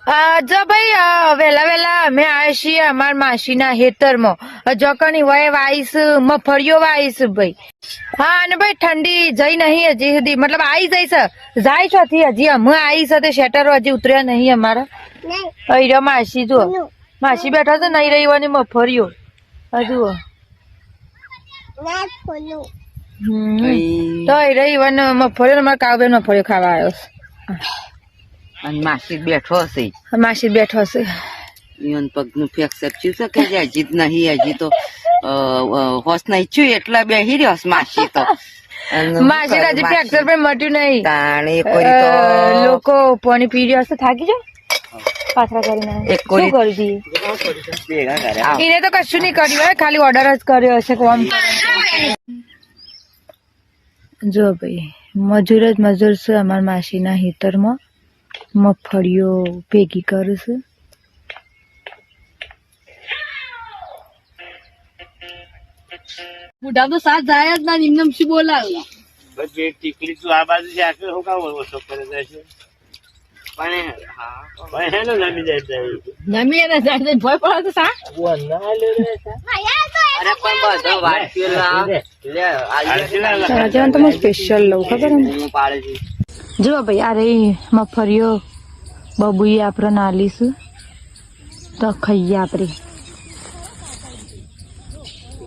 જો ભાઈ વેલા વેલા અમે આવ્યા છીએ અમાર માસીના હેતરમાં જો કણી વય વાઈસ મફળીઓ વાઈસ ભાઈ હા અને ભાઈ ઠંડી જઈ નહીં હજી સુધી મતલબ આવી જઈશ જાય છોથી હજી અમે આવી છે તે શેટરો હજી ઉતર્યા નહીં અમારા અહીં રહ્યો માસી જુઓ માસી બેઠા છે નહીં રહીવાની મફળીઓ હજુ તો અહીં રહીવાને મફળીઓ અમારા કાવબેન મફળીઓ ખાવા આવ્યો છે અને માસી બેઠો હશે માસી બેઠો છે ઈવન પગનું ફ્રેક્ચર થયું છે કે હજી જ નહીં હજી તો હોશ નહીં થયું એટલા બેહી રહ્યો છે માસી તો માસી હજી ફ્રેક્ચર પણ મટ્યું નહીં તાણે તો લોકો પાણી પી રહ્યા છે થાકી જાય પાથરા કરીને એક કોરી કરી દઈએ એને તો કશું નહીં કર્યું હોય ખાલી ઓર્ડર જ કર્યો હશે કોમ જો ભાઈ મજૂર જ મજૂર છે અમારા માસીના હિતરમાં મગફળીઓ ભેગી કરું છું બુઢા તો સાથ જાય જ ના નિમ્ન શું બોલાવે ટીકલી તું આ બાજુ છે આખરે હું કામ ઓછો કરે જાય છે પણ હેલો નમી જાય નમી એને જાય ભય પડે તો સા અરે પણ બધો વાંચ્યો તો હું સ્પેશિયલ લઉં ખબર ને પાડે છે જો ભાઈ આ રહી મગફળીઓ બબુએ આપણે નાલીશું તો ખાઈએ આપણે